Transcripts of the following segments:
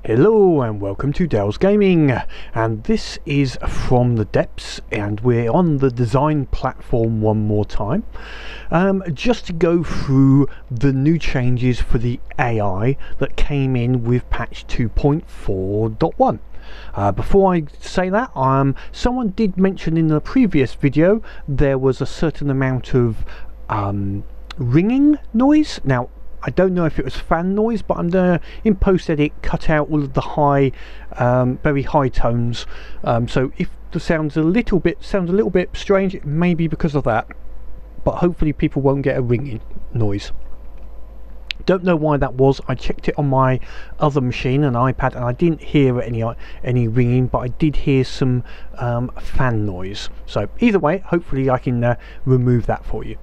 Hello and welcome to Dell's Gaming, and this is from the Depths, and we're on the design platform one more time, just to go through the new changes for the AI that came in with patch 2.4.1. Before I say that, someone did mention in the previous video there was a certain amount of ringing noise. Now I don't know if it was fan noise, but I'm gonna in post edit cut out all of the high, very high tones. So if the sounds a little bit strange, it may be because of that. But hopefully people won't get a ringing noise. Don't know why that was. I checked it on my other machine, an iPad, and I didn't hear any ringing, but I did hear some fan noise. So either way, hopefully I can remove that for you.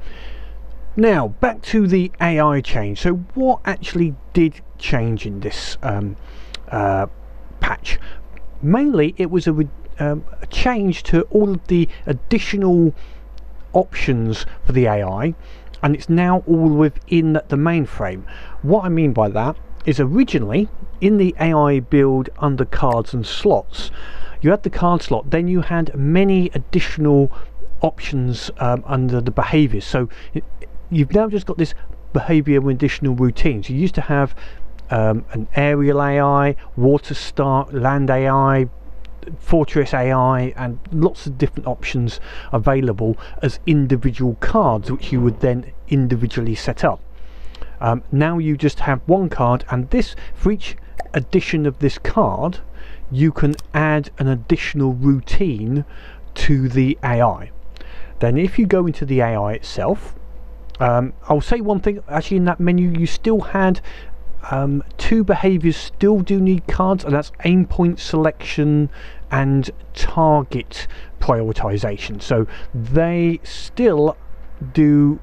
Now back to the AI change. So what actually did change in this patch? Mainly it was a change to all of the additional options for the AI, and it's now all within the mainframe. What I mean by that is originally in the AI build under cards and slots, you had the card slot, then you had many additional options under the behaviors. So you've now just got this behavior with additional routines. You used to have an aerial AI, water start, land AI, fortress AI, and lots of different options available as individual cards, which you would then individually set up. Now you just have one card, and this, for each addition of this card, you can add an additional routine to the AI. Then if you go into the AI itself, I'll say one thing, actually in that menu you still had two behaviors still do need cards, and that's aim point selection and target prioritization. So they still do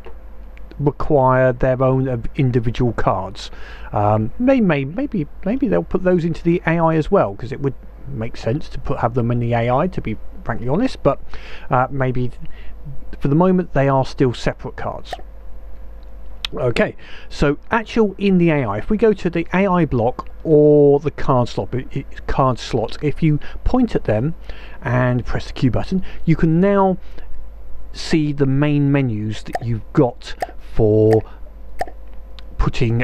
require their own individual cards. Maybe they'll put those into the AI as well, because it would make sense to have them in the AI, to be frankly honest, but maybe for the moment they are still separate cards. Okay, so actual in the AI, if we go to the AI block or the card slots, if you point at them and press the Q button, you can now see the main menus that you've got for putting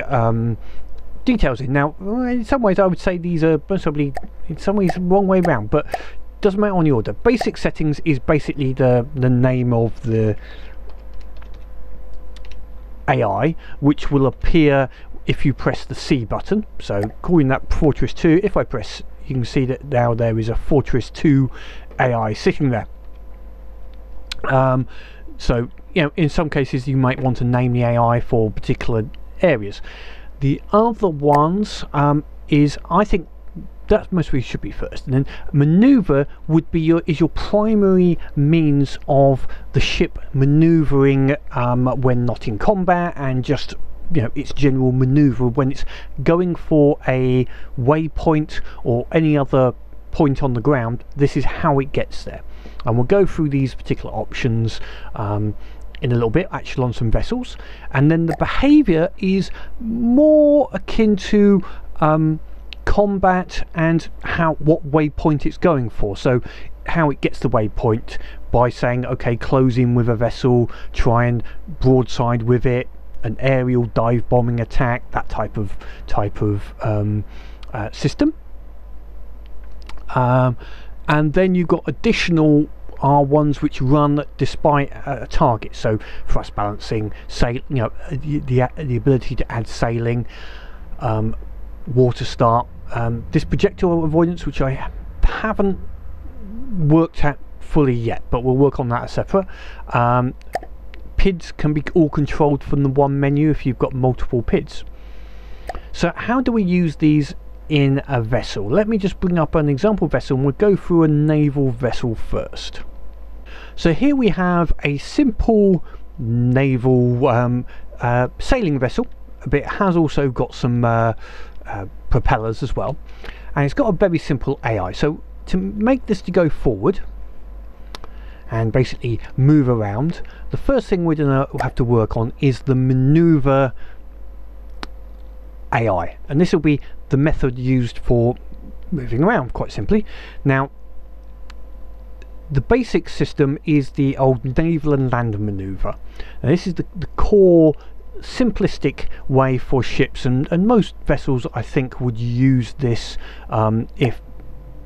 details in. Now in some ways I would say these are possibly in some ways the wrong way around, but doesn't matter on the order. Basic settings is basically the name of the AI, which will appear if you press the C button. So calling that Fortress 2, if I press, you can see that now there is a Fortress 2 AI sitting there. So you know, in some cases you might want to name the AI for particular areas. The other ones is, I think that mostly should be first, and then maneuver would be your primary means of the ship maneuvering when not in combat, and just, you know, its general maneuver when it's going for a waypoint or any other point on the ground. This is how it gets there, and we'll go through these particular options in a little bit, actually on some vessels. And then the behavior is more akin to combat and what waypoint it's going for. So how it gets the waypoint by saying, okay, close in with a vessel, try and broadside with it, an aerial dive bombing attack, that type of system. And then you've got additional ones which run despite a target. So thrust balancing, sail, you know, the ability to add sailing, water start, this projectile avoidance, which I haven't worked at fully yet, but we'll work on that as separate. PIDs can be all controlled from the one menu if you've got multiple PIDs. So how do we use these in a vessel? Let me just bring up an example vessel, and we'll go through a naval vessel first. So here we have a simple naval sailing vessel, but it has also got some propellers as well, and it's got a very simple AI. So to make this to go forward and basically move around, the first thing we're going to have to work on is the maneuver AI, and this will be the method used for moving around, quite simply. Now, the basic system is the old naval and land maneuver. Now, this is the core simplistic way for ships, and most vessels I think would use this if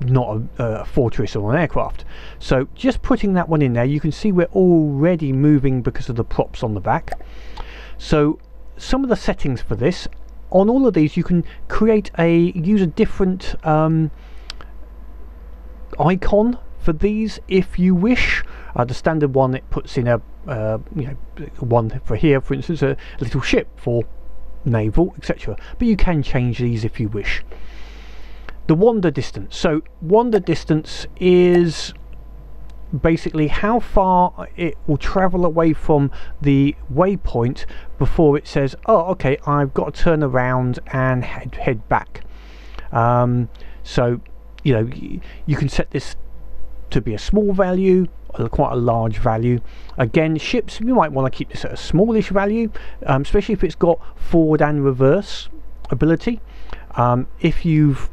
not a fortress or an aircraft. So just putting that one in there, you can see we're already moving because of the props on the back. So some of the settings for this, on all of these you can use a different icon for these if you wish. The standard one, it puts in a one for here, for instance, a little ship for naval, etc. But you can change these if you wish. The wander distance. So wander distance is basically how far it will travel away from the waypoint before it says, oh okay, I've got to turn around and head back. So you can set this to be a small value or quite a large value. Again, ships, you might want to keep this at a smallish value, especially if it's got forward and reverse ability. If you've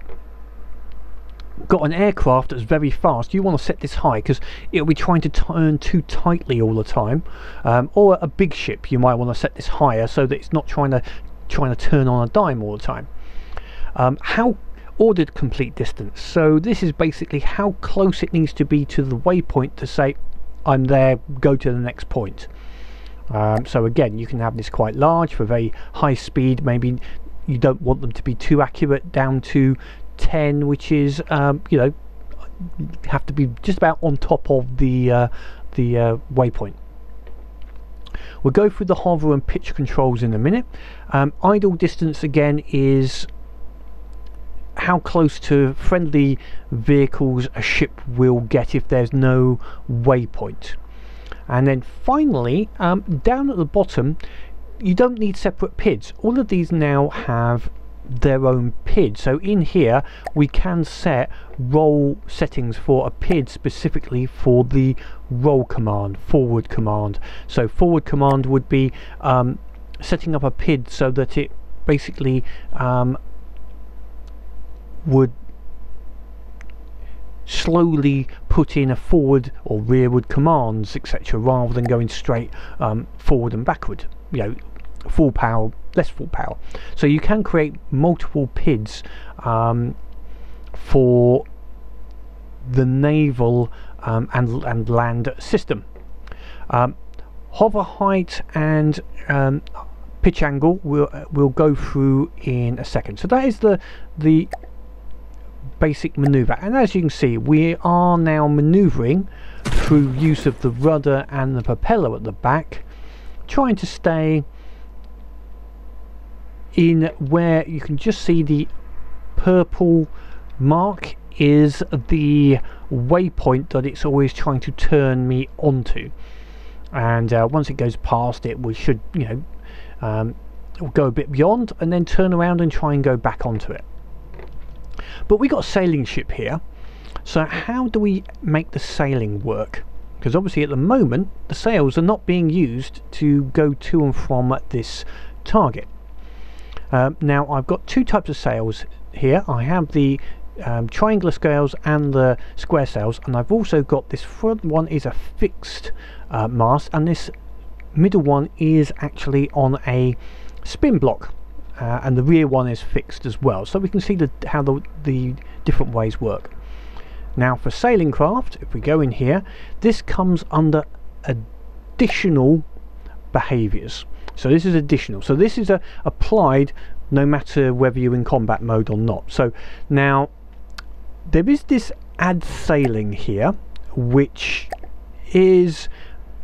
got an aircraft that's very fast, you want to set this high because it'll be trying to turn too tightly all the time. Or a big ship, you might want to set this higher so that it's not trying to turn on a dime all the time. How ordered complete distance. So this is basically how close it needs to be to the waypoint to say I'm there, go to the next point. So again, you can have this quite large for very high speed. Maybe you don't want them to be too accurate, down to 10, which is have to be just about on top of the waypoint. We'll go through the hover and pitch controls in a minute. Idle distance again is how close to friendly vehicles a ship will get if there's no waypoint. And then finally, down at the bottom, you don't need separate PIDs. All of these now have their own PID. So in here we can set role settings for a PID specifically for the roll command, forward command. So forward command would be setting up a PID so that it basically would slowly put in a forward or rearward commands, etc., rather than going straight forward and backward, full power, less full power. So you can create multiple PIDs for the naval and land system. Hover height and pitch angle we'll go through in a second. So that is the basic maneuver, and as you can see, we are now maneuvering through use of the rudder and the propeller at the back, trying to stay in where you can just see the purple mark is the waypoint that it's always trying to turn me onto. And once it goes past it, we should go a bit beyond and then turn around and try and go back onto it. But we got a sailing ship here, so how do we make the sailing work? Because obviously at the moment the sails are not being used to go to and from this target. Now I've got two types of sails here. I have the triangular sails and the square sails, and I've also got this front one is a fixed mast, and this middle one is actually on a spin block, and the rear one is fixed as well, so we can see how the different ways work. Now for sailing craft, if we go in here, this comes under additional behaviors. So this is additional, so this is applied no matter whether you're in combat mode or not. So now there is this add sailing here, which is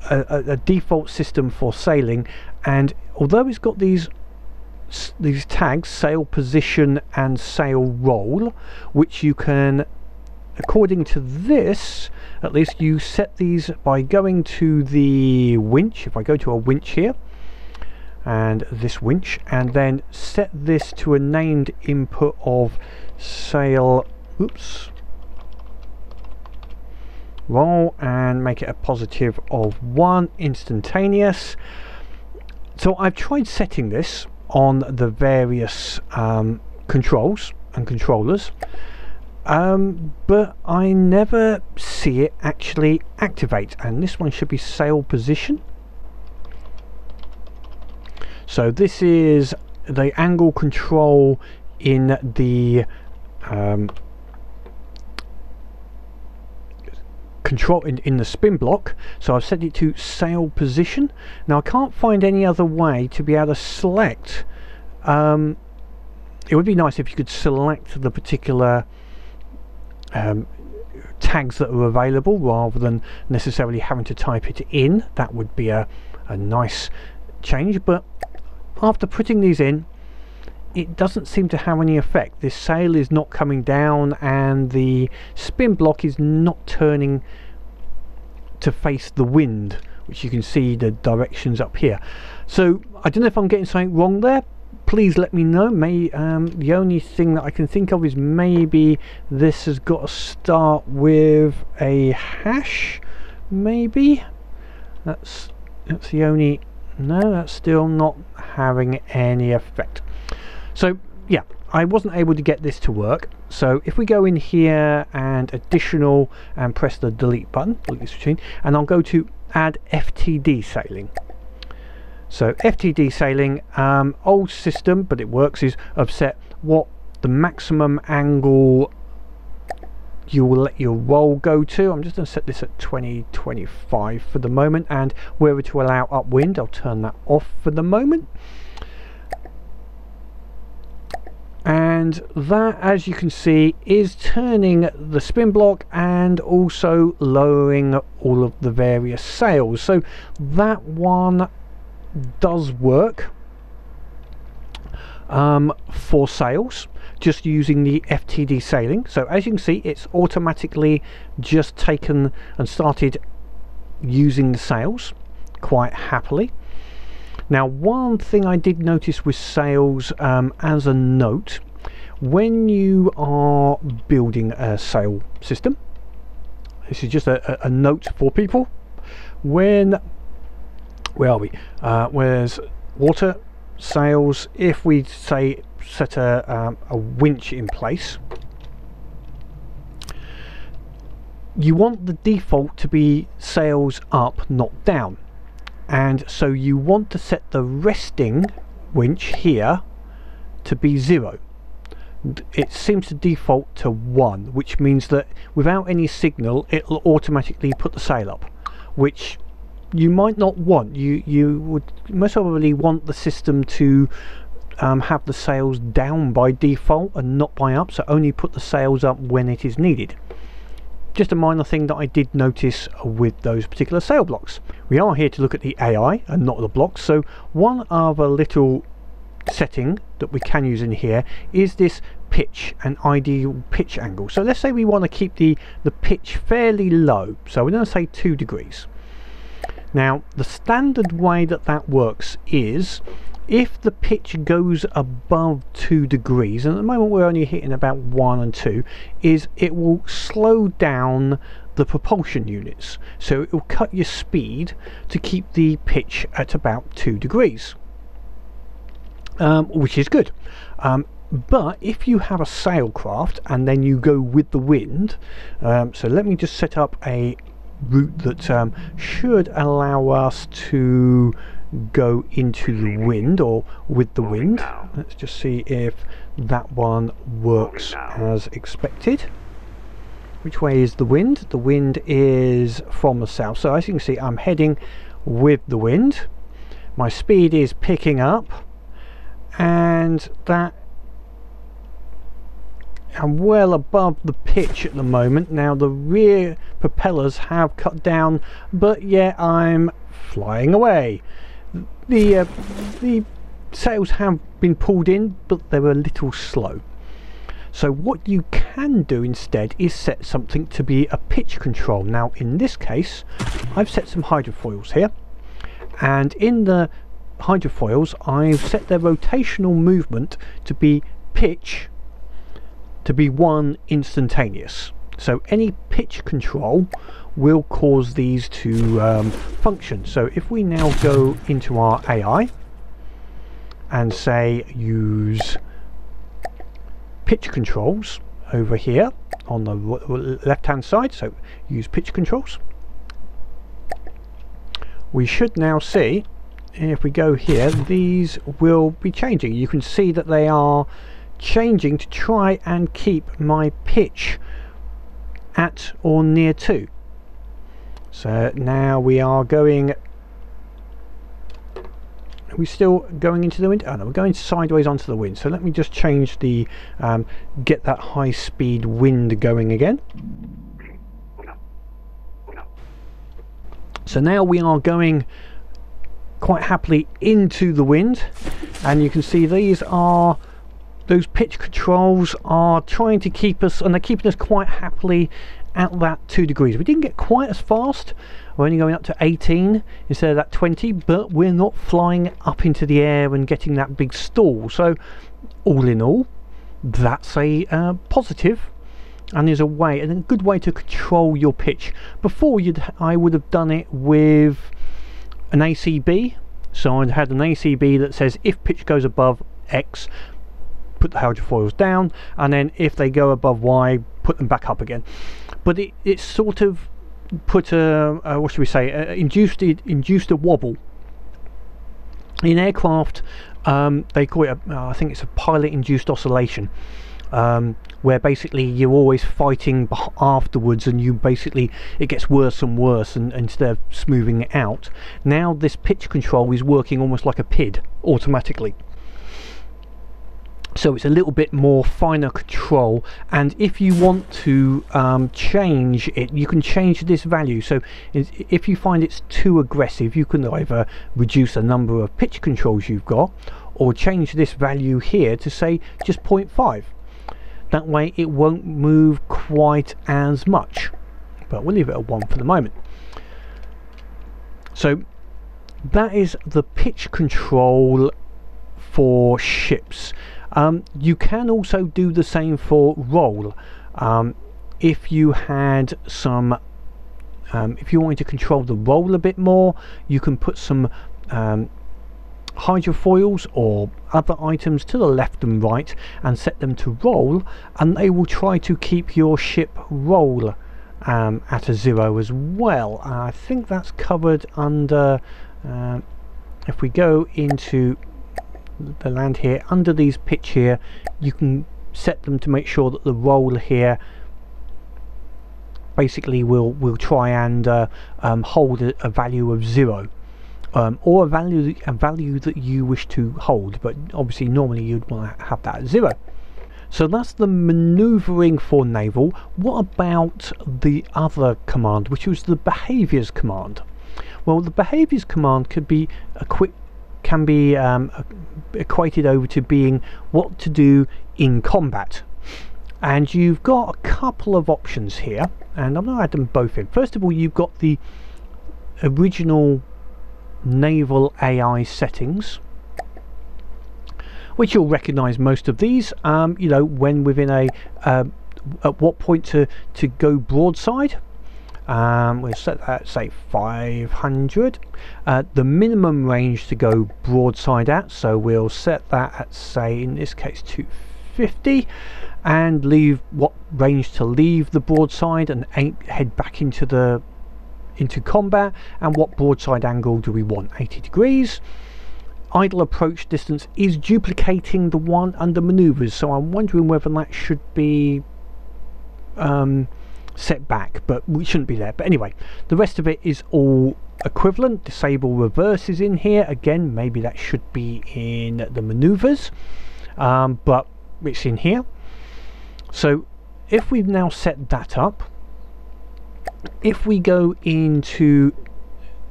a default system for sailing, and although it's got these tags, sail position and sail roll, which you can, according to this at least, you set these by going to the winch. If I go to a winch here and this winch, and then set this to a named input of sail roll, and make it a positive of 1 instantaneous. So I've tried setting this on the various controls, and controllers, but I never see it actually activate. And this one should be sail position. So this is the angle control in the control in the spin block. So I've set it to sail position. Now I can't find any other way to be able to select. It would be nice if you could select the particular tags that are available rather than necessarily having to type it in. That would be a nice change, but after putting these in, it doesn't seem to have any effect. This sail is not coming down and the spin block is not turning to face the wind, which you can see the directions up here. So I don't know if I'm getting something wrong there. Please let me know. The only thing that I can think of is maybe this has got to start with a hash, maybe. That's the only... No, that's still not having any effect. So yeah, I wasn't able to get this to work. So if we go in here and additional and press the delete button, delete this machine, and I'll go to add FTD sailing. So FTD sailing, old system, but it works, is I've set what the maximum angle you will let your roll go to. I'm just going to set this at 20-25 for the moment, and whether to allow upwind, I'll turn that off for the moment. And that, as you can see, is turning the spin block and also lowering all of the various sails. So that one does work for sails, just using the FTD sailing. So as you can see, it's automatically just taken and started using the sails quite happily. Now, one thing I did notice with sails, as a note, when you are building a sail system, this is just a note for people. Where are we? Where's water, sails? If we say set a winch in place, you want the default to be sails up, not down. And so you want to set the resting winch here to be 0. It seems to default to 1, which means that without any signal it'll automatically put the sail up, which you might not want. You would most probably want the system to have the sails down by default and not by up, so only put the sails up when it is needed. Just a minor thing that I did notice with those particular sail blocks. We are here to look at the AI and not the blocks, so one other little setting that we can use in here is this pitch and ideal pitch angle. So let's say we want to keep the pitch fairly low, so we're going to say 2 degrees. Now the standard way that works is if the pitch goes above 2 degrees, and at the moment we're only hitting about 1 and 2, is it will slow down the propulsion units. So it will cut your speed to keep the pitch at about 2 degrees, which is good. But if you have a sailcraft and then you go with the wind, so let me just set up a route that should allow us to go into the wind or with the wind. Let's just see if that one works as expected. Which way is the wind? The wind is from the south, so as you can see I'm heading with the wind. My speed is picking up, and that I'm well above the pitch at the moment. Now the rear propellers have cut down, but yet I'm flying away. The sails have been pulled in, but they were a little slow. So what you can do instead is set something to be a pitch control. Now in this case I've set some hydrofoils here, and in the hydrofoils I've set their rotational movement to be pitch to be 1 instantaneous. So any pitch control will cause these to function. So if we now go into our AI and say use pitch controls over here on the left hand side, so use pitch controls, we should now see, if we go here, these will be changing. You can see that they are changing to try and keep my pitch at or near 2. So now we are going, are we still going into the wind? Oh no, we're going sideways onto the wind. So let me just change the get that high speed wind going again. So now we are going quite happily into the wind, and you can see these are, those pitch controls are trying to keep us, and they're keeping us quite happily at that 2 degrees. We didn't get quite as fast, we're only going up to 18 instead of that 20, but we're not flying up into the air and getting that big stall. So all in all, that's a positive, and is a way, and a good way to control your pitch. Before, I would have done it with an ACB. So I'd had an ACB that says if pitch goes above X, put the hydrofoils down, and then if they go above Y, put them back up again. But it sort of put a what should we say, induced a wobble in aircraft. They call it I think it's a pilot induced oscillation, where basically you're always fighting afterwards, and it gets worse and worse, and instead of smoothing it out, now this pitch control is working almost like a PID automatically. So it's a little bit more finer control, and if you want to change it, you can change this value. So if you find it's too aggressive, you can either reduce the number of pitch controls you've got, or change this value here to say just 0.5. That way it won't move quite as much, but we'll leave it at 1 for the moment. So that is the pitch control for ships. You can also do the same for roll. If you had some, if you wanted to control the roll a bit more, you can put some hydrofoils or other items to the left and right and set them to roll, and they will try to keep your ship roll at a 0 as well. I think that's covered under, if we go into the land here, under these pitch here, you can set them to make sure that the roll here basically will try and hold a value of 0, or a value that you wish to hold, but obviously normally you'd want to have that at 0. So that's the manoeuvring for naval. What about the other command, which was the behaviours command? Well, the behaviours command could be equated over to being what to do in combat, and you've got a couple of options here, and I'm going to add them both in. First of all, you've got the original naval AI settings, which you'll recognize most of these. You know, when within a at what point to go broadside. We'll set that, say, 500. The minimum range to go broadside at, so we'll set that at, say, in this case 250, and leave what range to leave the broadside and head back into combat, and what broadside angle do we want, 80 degrees. Idle approach distance is duplicating the one under maneuvers, so I'm wondering whether that should be set back, but we shouldn't be there. But anyway, the rest of it is all equivalent. Disable reverse is in here again, maybe that should be in the maneuvers, but it's in here. So if we've now set that up, if we go into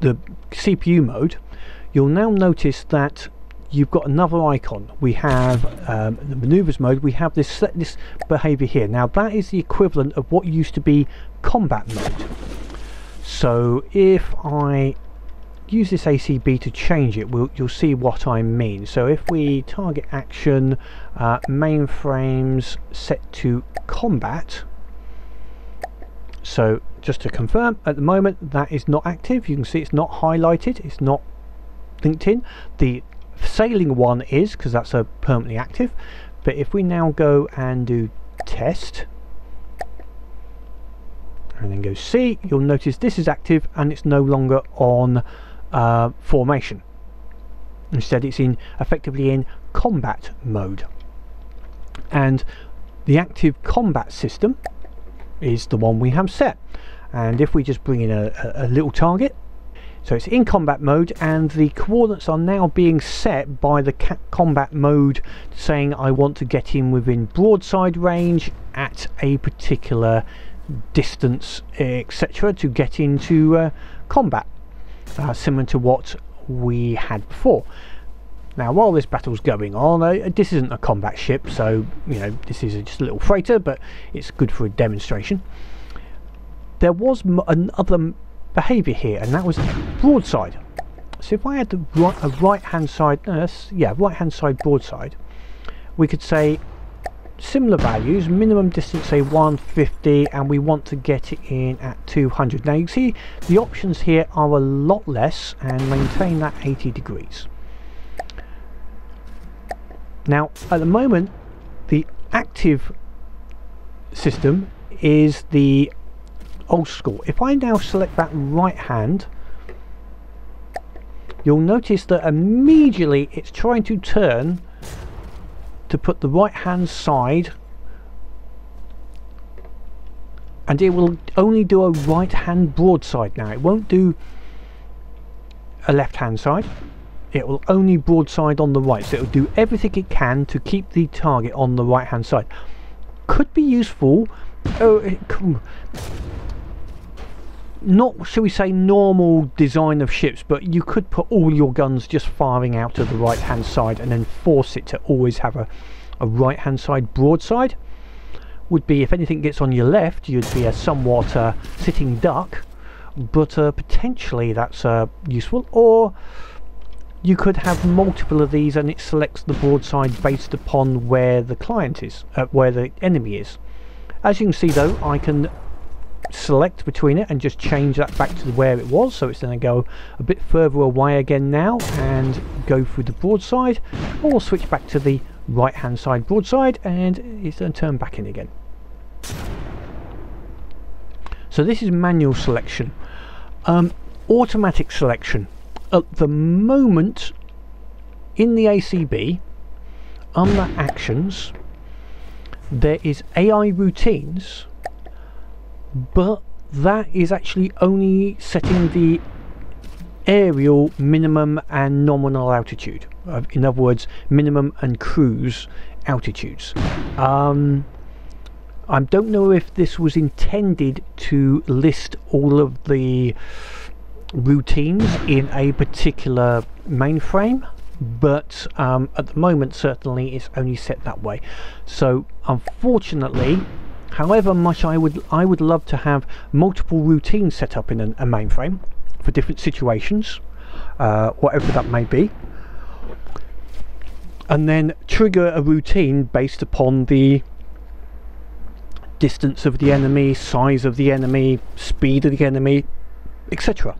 the CPU mode, you'll now notice that you've got another icon. We have the maneuvers mode, we have this behavior here. Now that is the equivalent of what used to be combat mode. So if I use this ACB to change it, you'll see what I mean. So if we target action, mainframes set to combat, so just to confirm, at the moment that is not active. You can see it's not highlighted, it's not linked in. The sailing one is, because that's a permanently active, but if we now go and do test and then go C, you'll notice this is active and it's no longer on formation. Instead it's effectively in combat mode, and the active combat system is the one we have set. And if we just bring in a little target, so it's in combat mode, and the coordinates are now being set by the combat mode, saying I want to get in within broadside range at a particular distance, etc., to get into combat, similar to what we had before. Now, while this battle's going on, this isn't a combat ship, so you know, this is just a little freighter, but it's good for a demonstration. There was another behavior here, and that was broadside. So if I had the right hand side, right hand side broadside, we could say similar values, minimum distance say 150, and we want to get it in at 200. Now you can see the options here are a lot less, and maintain that 80 degrees. Now at the moment the active system is the old school. If I now select that right hand, you'll notice that immediately it's trying to turn to put the right hand side, and it will only do a right hand broadside now. It won't do a left hand side, it will only broadside on the right, so it will do everything it can to keep the target on the right hand side. Could be useful, not, shall we say, normal design of ships, but you could put all your guns just firing out to the right hand side and then force it to always have a right hand side broadside. Would be, if anything gets on your left, you'd be a somewhat sitting duck, but potentially that's useful. Or you could have multiple of these and it selects the broadside based upon where the client is, where the enemy is. As you can see though, I can select between it and just change that back to where it was, so it's going to go a bit further away again now and go through the broadside, or switch back to the right hand side broadside and it's going to turn back in again. So this is manual selection. Automatic selection. At the moment in the ACB, under actions, there is AI routines, but that is actually only setting the aerial minimum and nominal altitude, in other words minimum and cruise altitudes. I don't know if this was intended to list all of the routines in a particular mainframe, but at the moment certainly it's only set that way. So unfortunately, however much I would love to have multiple routines set up in a mainframe for different situations, whatever that may be, and then trigger a routine based upon the distance of the enemy, size of the enemy, speed of the enemy, etc.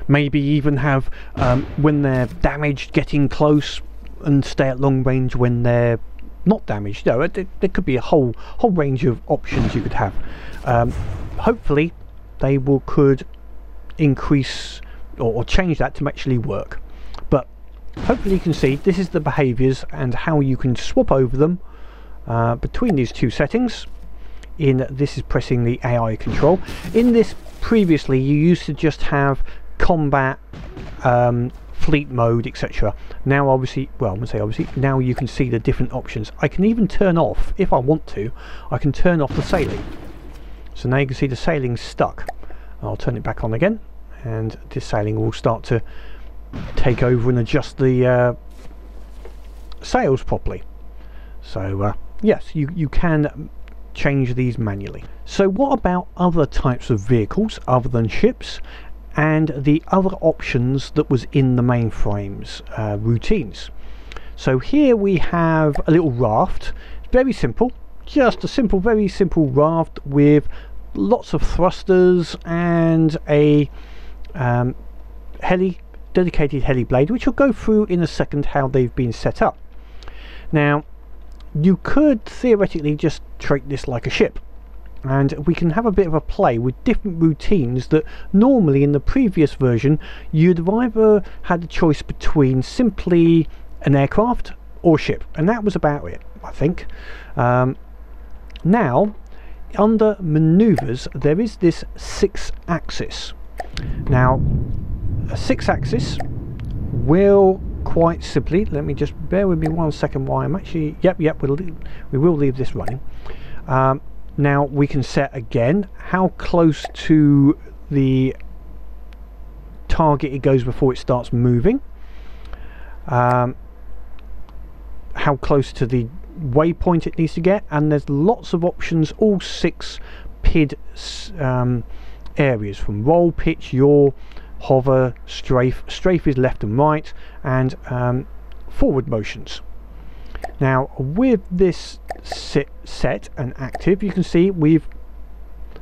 Maybe even have when they're damaged, getting close, and stay at long range when they're not damaged. No, there could be a whole range of options you could have. Hopefully they could increase or change that to actually work, but hopefully you can see this is the behaviors and how you can swap over them between these two settings. This is pressing the AI control. In this previously you used to just have combat, fleet mode, etc. Now obviously, well, I'm going to say obviously, now you can see the different options. I can even turn off, if I want to, I can turn off the sailing. So now you can see the sailing's stuck. I'll turn it back on again and this sailing will start to take over and adjust the sails properly. So yes, you can change these manually. So what about other types of vehicles other than ships and the other options that was in the mainframe's routines? So here we have a little raft. Very simple, just a simple, very simple raft with lots of thrusters and a dedicated heli blade, which will go through in a second how they've been set up. Now you could theoretically just treat this like a ship, and we can have a bit of a play with different routines that normally in the previous version you'd have either had the choice between simply an aircraft or ship, and that was about it, I think. Now under maneuvers there is this 6-axis. Now a 6-axis will quite simply, let me just bear with me 1 second while I'm actually, we will leave this running. Now we can set again how close to the target it goes before it starts moving, how close to the waypoint it needs to get, and there's lots of options, all 6 PID areas, from roll, pitch, yaw, hover, strafe. Strafe is left and right, and forward motions. Now with this set and active, you can see we've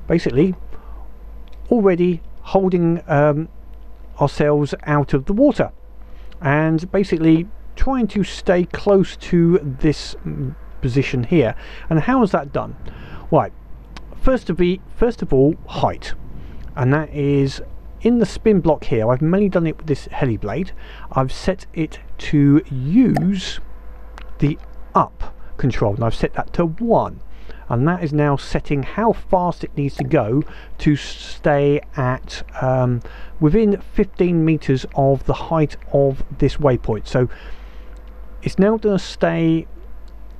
basically already holding ourselves out of the water and basically trying to stay close to this position here. And how is that done? Right, first of all, height, and that is in the spin block here. I've mainly done it with this heli blade. I've set it to use the up control, and I've set that to 1, and that is now setting how fast it needs to go to stay at within 15 meters of the height of this waypoint. So it's now going to stay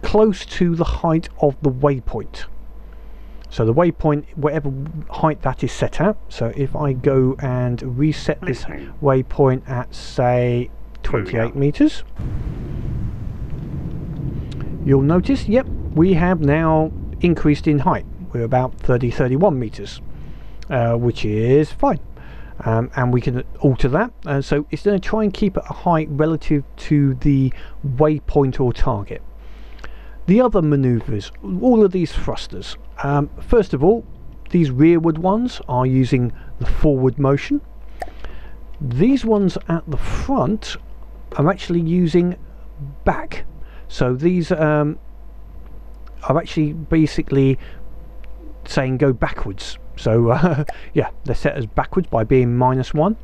close to the height of the waypoint. So the waypoint, whatever height that is set at. So if I go and reset this waypoint at, say, 28 meters, you'll notice, yep, we have now increased in height. We're about 31 meters, which is fine. And we can alter that, so it's going to try and keep it a height relative to the waypoint or target. The other maneuvers, all of these thrusters, first of all, these rearward ones are using the forward motion. These ones at the front are actually using back. So these are actually basically saying go backwards. So yeah, they're set as backwards by being -1.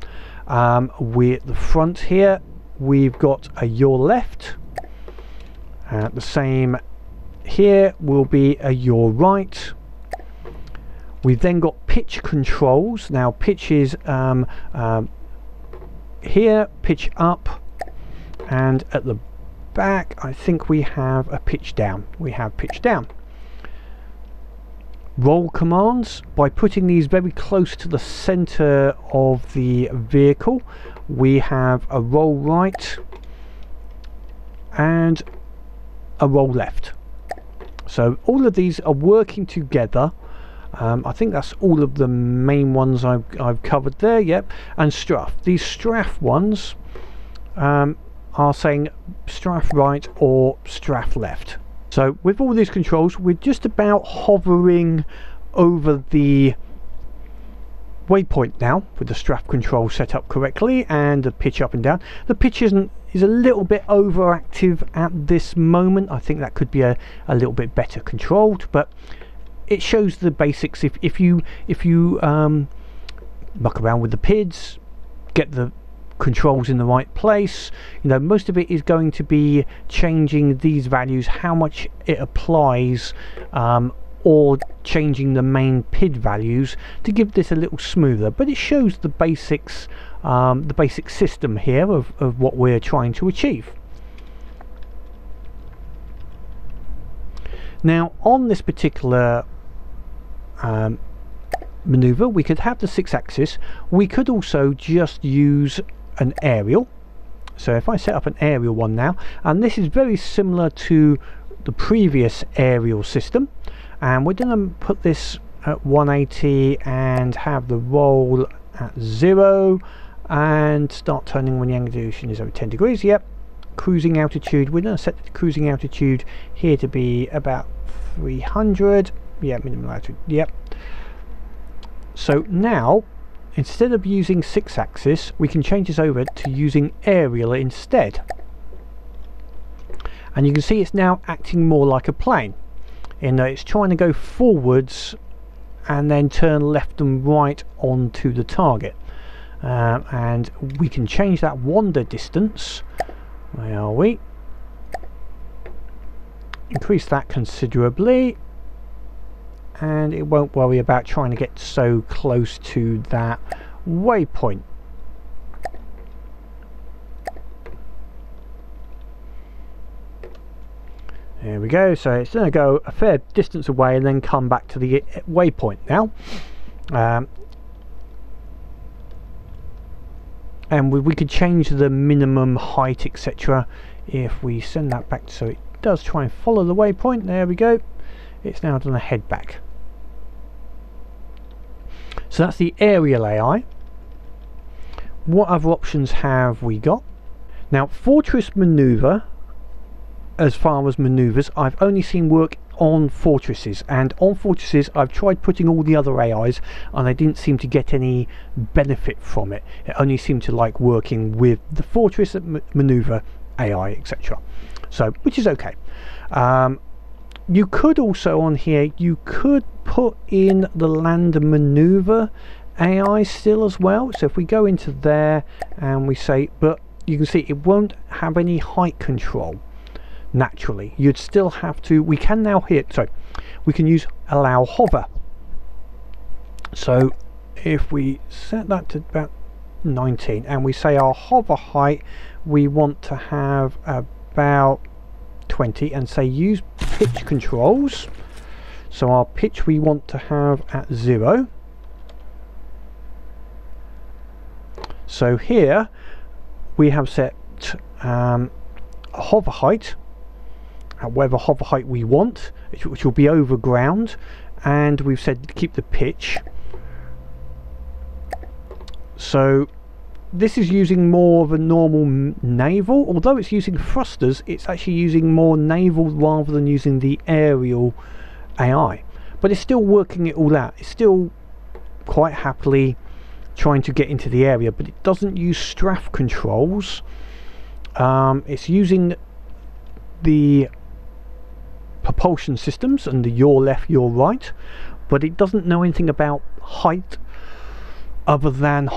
We're at the front here, we've got a yaw left. The same here will be a yaw right. We've then got pitch controls. Now pitch is here, pitch up, and at the back I think we have a pitch down. We have pitch down. Roll commands, by putting these very close to the center of the vehicle, we have a roll right and a roll left. So all of these are working together. I think that's all of the main ones I've covered there. Yep. And strafe. These strafe ones are saying strafe right or strafe left. So with all these controls, we're just about hovering over the waypoint now with the strafe control set up correctly, and the pitch up and down. The pitch is a little bit overactive at this moment. I think that could be a little bit better controlled, but it shows the basics. If you muck around with the PIDs, get the controls in the right place, you know, most of it is going to be changing these values, how much it applies, or changing the main PID values to give this a little smoother. But it shows the basics, the basic system here of what we're trying to achieve. Now on this particular maneuver, we could have the 6-axis. We could also just use an aerial. So if I set up an aerial one now, and this is very similar to the previous aerial system, and we're going to put this at 180 and have the roll at 0 and start turning when the angulation is over 10 degrees. Yep. Cruising altitude, we're going to set the cruising altitude here to be about 300. Yeah, minimum altitude. Yep. So now, instead of using 6-axis, we can change this over to using aerial instead. and you can see it's now acting more like a plane in that it's trying to go forwards and then turn left and right onto the target. And we can change that wander distance. Where are we? Increase that considerably, and it won't worry about trying to get so close to that waypoint. There we go. So it's going to go a fair distance away and then come back to the waypoint now. And we could change the minimum height, etc. if we send that back so it does try and follow the waypoint. There we go. It's now done a head back. So that's the aerial AI. What other options have we got? Now, fortress maneuver, as far as maneuvers, I've only seen work on fortresses, and on fortresses I've tried putting all the other AIs and I didn't seem to get any benefit from it. It only seemed to like working with the fortress maneuver AI, etc. So, which is okay. You could also on here, you could put in the land and maneuver AI still as well. So if we go into there and we say, but you can see it won't have any height control. Naturally, you'd still have to. We can now hit, so we can use allow hover. So if we set that to about 19 and we say our hover height we want to have about 20 and say use pitch controls, so our pitch we want to have at 0. So here we have set hover height at whatever hover height we want, which will be over ground, and we've said keep the pitch. So this is using more of a normal naval, although it's using thrusters, it's actually using more naval rather than using the aerial AI, but it's still working it all out. It's still quite happily trying to get into the area, but it doesn't use strafe controls. It's using the propulsion systems and the your left, your right, but it doesn't know anything about height other than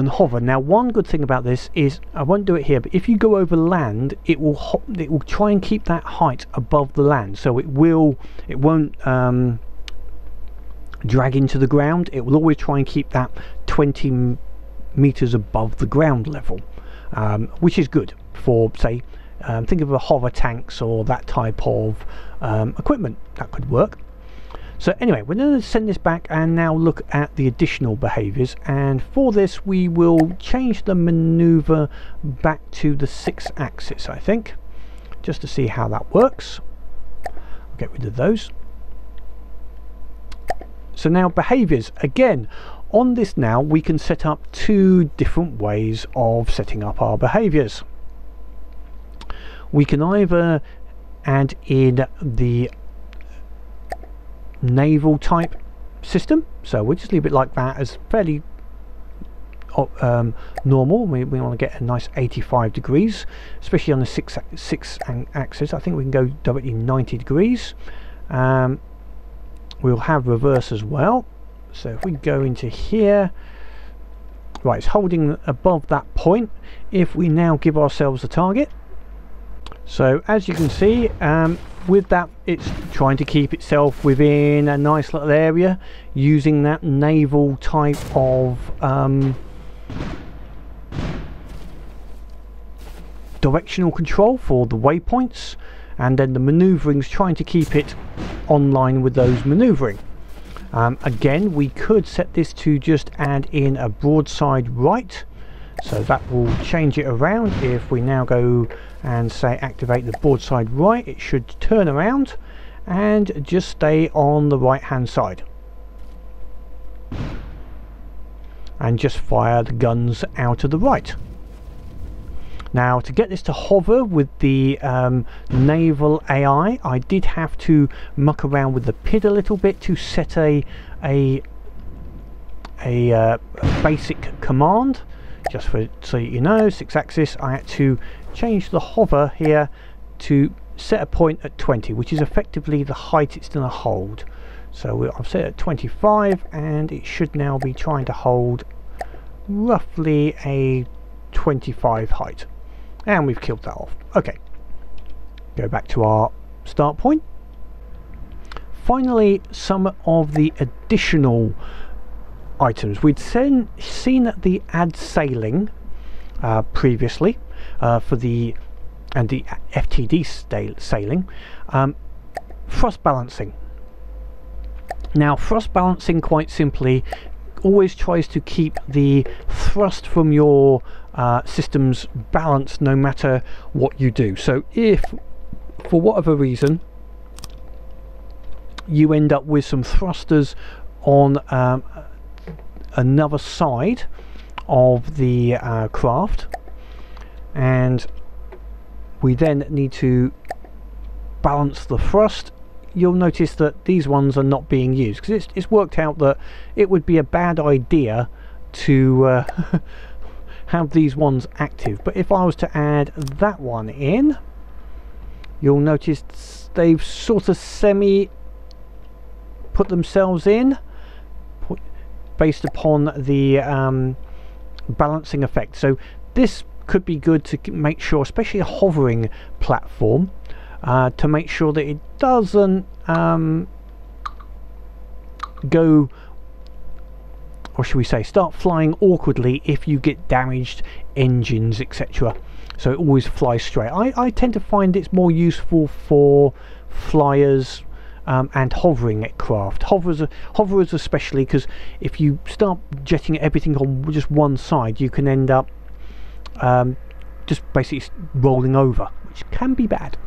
hover. Now, one good thing about this is, I won't do it here, but if you go over land, it will try and keep that height above the land, so it won't drag into the ground. It will always try and keep that 20 meters above the ground level, which is good for, say, think of a hover tanks or that type of equipment. That could work. So anyway, we're going to send this back and now look at the additional behaviors, and for this we will change the maneuver back to the 6-axis, I think, just to see how that works. I'll get rid of those. So now behaviors, again on this now we can set up 2 different ways of setting up our behaviors. We can either add in the naval type system, so we'll just leave it like that as fairly normal. We want to get a nice 85 degrees, especially on the 6 axis. I think we can go directly 90 degrees. We'll have reverse as well, so if we go into here, right, it's holding above that point. If we now give ourselves a target, so as you can see, with that it's trying to keep itself within a nice little area using that naval type of directional control for the waypoints, and then the manoeuvrings trying to keep it online with those manoeuvring. Again, we could set this to just add in a broadside right, so that will change it around. If we now go and say activate the broadside right, it should turn around and just stay on the right hand side and just fire the guns out of the right. Now, to get this to hover with the naval AI, I did have to muck around with the PID a little bit to set a basic command. Just for so you know, 6-axis, I had to change the hover here to set a point at 20, which is effectively the height it's going to hold. So I've set it at 25, and it should now be trying to hold roughly a 25 height, and we've killed that off. Okay, go back to our start point. Finally, some of the additional items. We'd seen the add sailing previously for the FTD sailing. Thrust balancing. Now, thrust balancing, quite simply, always tries to keep the thrust from your systems balanced no matter what you do. So if for whatever reason you end up with some thrusters on another side of the craft, and we then need to balance the thrust, you'll notice that these ones are not being used, because it's worked out that it would be a bad idea to have these ones active. But if I was to add that one in, you'll notice they've sort of semi put themselves in based upon the balancing effect. So this could be good to make sure, especially a hovering platform, to make sure that it doesn't go, or should we say start flying awkwardly if you get damaged engines, etc. So it always flies straight. I tend to find it's more useful for flyers and hovering at craft. Hoverers especially, because if you start jetting everything on just one side, you can end up just basically rolling over, which can be bad.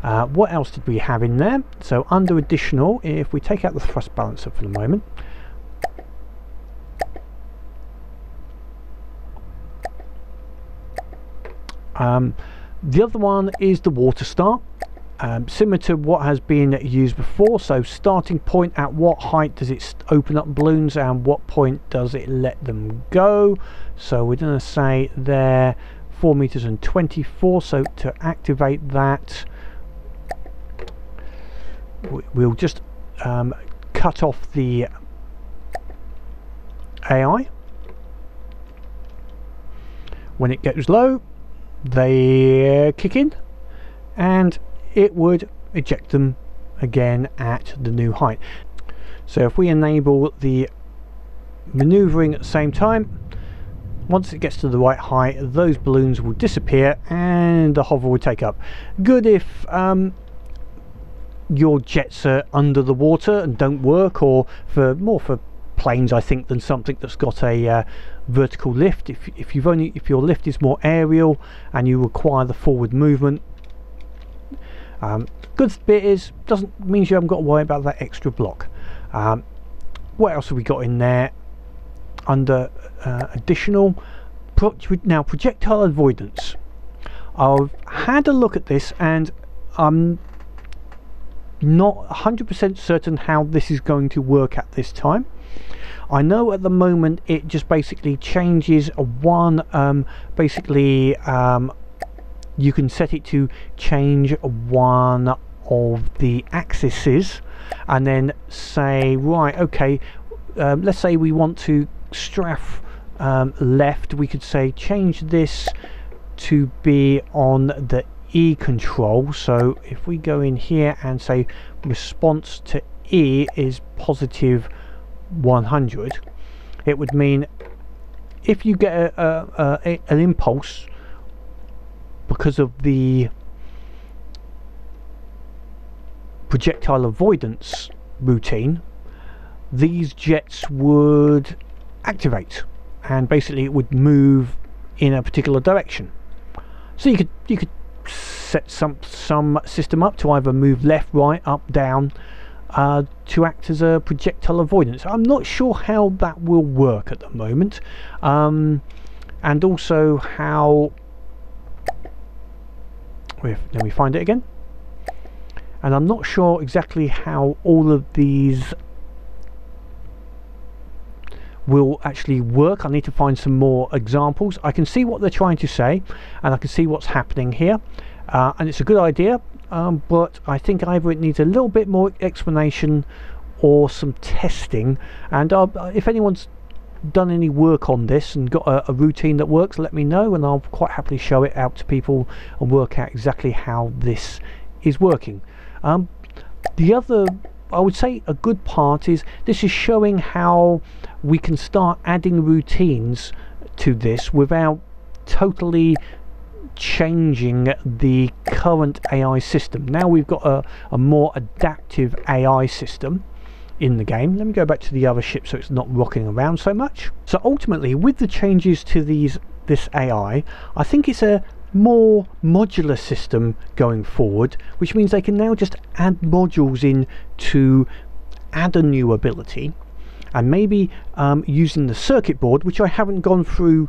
What else did we have in there? So under additional, if we take out the thrust balancer for the moment, the other one is the water start. Similar to what has been used before. So starting point, at what height does it open up balloons, and what point does it let them go? So we're going to say there 4 meters and 24. So to activate that, we'll just cut off the AI. When it gets low, they kick in, and it would eject them again at the new height. So if we enable the maneuvering at the same time, once it gets to the right height, those balloons will disappear and the hover will take up. Good if your jets are under the water and don't work, or more for planes, I think, than something that's got a vertical lift. If your lift is more aerial and you require the forward movement, good bit is means you haven't got to worry about that extra block. What else have we got in there under additional? Now, projectile avoidance. I've had a look at this and I'm not 100% certain how this is going to work at this time. I know at the moment it just basically changes one, you can set it to change one of the axes, and then say, right, okay, let's say we want to strafe left, we could say change this to be on the E control. So if we go in here and say response to E is positive 100, it would mean if you get an impulse because of the projectile avoidance routine, these jets would activate and basically it would move in a particular direction. So you could set some system up to either move left, right, up, down, to act as a projectile avoidance. I'm not sure how that will work at the moment, and also how, let me find it again, and I'm not sure exactly how all of these will actually work. I need to find some more examples. I can see what they're trying to say and I can see what's happening here. and it's a good idea, but I think either it needs a little bit more explanation or some testing. And if anyone's done any work on this and got a routine that works, let me know, and I'll quite happily show it out to people and work out exactly how this is working. The other, I would say, a good part is this is showing how we can start adding routines to this without totally changing the current AI system. Now we've got a more adaptive AI system in the game. Let me go back to the other ship so it's not rocking around so much. So ultimately, with the changes to this AI, I think it's a more modular system going forward, which means they can now just add modules in to add a new ability, and maybe using the circuit board, which I haven't gone through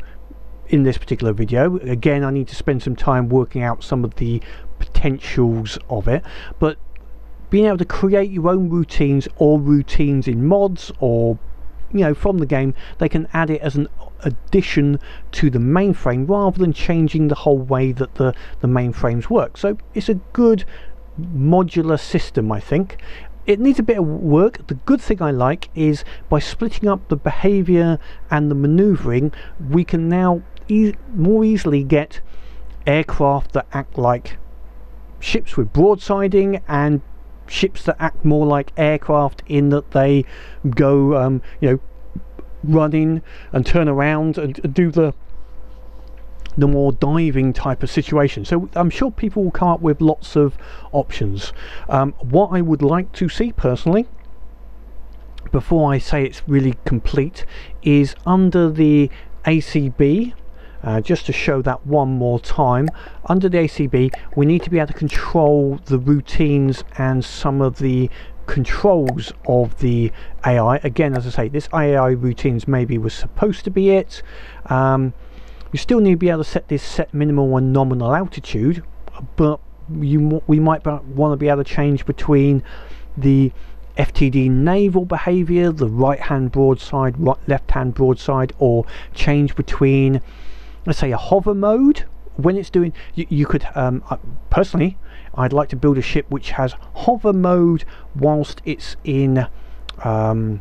in this particular video. Again, I need to spend some time working out some of the potentials of it, but being able to create your own routines or routines in mods, or from the game, they can add it as an addition to the mainframe rather than changing the whole way that the mainframes work. So it's a good modular system. I think it needs a bit of work. The good thing I like is by splitting up the behavior and the maneuvering, we can now more easily get aircraft that act like ships with broadsiding, and ships that act more like aircraft in that they go run in and turn around and do the more diving type of situation. So I'm sure people will come up with lots of options. What I would like to see personally, before I say it's really complete, is under the ACB, just to show that one more time, under the ACB we need to be able to control the routines and some of the controls of the AI. Again, as I say, this AI routines maybe was supposed to be it. You still need to be able to set this set minimal and nominal altitude, but we might want to be able to change between the FTD naval behavior, the right hand broadside, left hand broadside, or change between, let's say, a hover mode when it's doing, you could personally, I'd like to build a ship which has hover mode whilst it's in going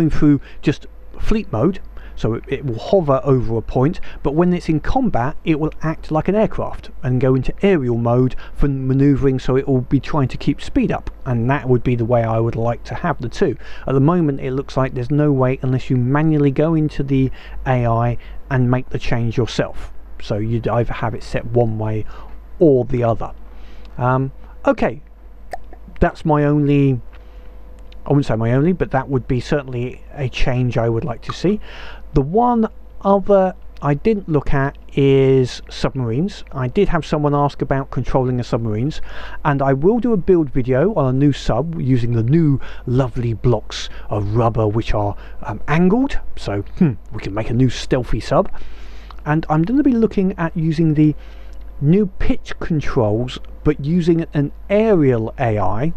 through just fleet mode, so it will hover over a point, but when it's in combat it will act like an aircraft and go into aerial mode for maneuvering, so it will be trying to keep speed up, and that would be the way I would like to have the two. At the moment it looks like there's no way unless you manually go into the AI and make the change yourself, so you'd either have it set one way or the other. Okay, that's my only, I wouldn't say my only, but that would be certainly a change I would like to see. The one other I didn't look at is submarines. I did have someone ask about controlling the submarines, and I will do a build video on a new sub using the new lovely blocks of rubber which are angled, so we can make a new stealthy sub. And I'm going to be looking at using the new pitch controls, but using an aerial AI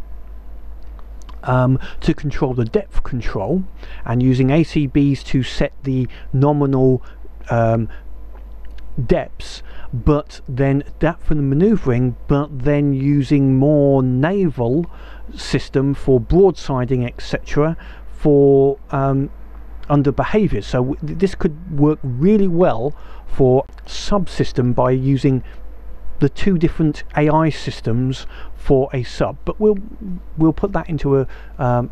to control the depth control, and using ACBs to set the nominal depths, but then that for the maneuvering, but then using more naval system for broadsiding, etc., for under behaviors. So this could work really well for subsystem by using the two different AI systems for a sub, but we'll put that into a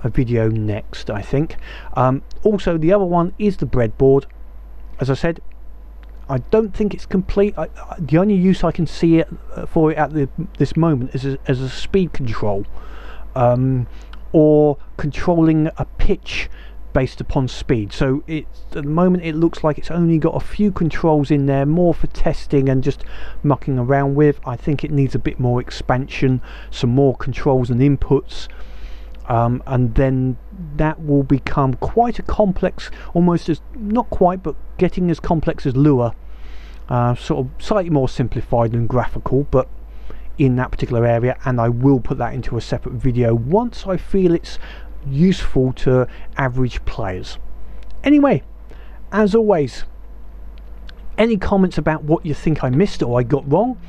video next, I think. Also, the other one is the breadboard. As I said, I don't think it's complete. The only use I can see it for it at this moment is as a speed control, or controlling a pitch based upon speed. So at the moment it looks like it's only got a few controls in there, more for testing and just mucking around with. I think it needs a bit more expansion, some more controls and inputs, and then that will become quite a complex, almost as, not quite, but getting as complex as Lua, sort of slightly more simplified and graphical, but in that particular area. And I will put that into a separate video once I feel it's useful to average players. Anyway, as always, any comments about what you think I missed or I got wrong,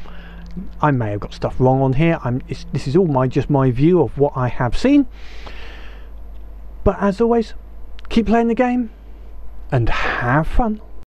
I may have got stuff wrong on here. This is all just my view of what I have seen. But as always, keep playing the game and have fun.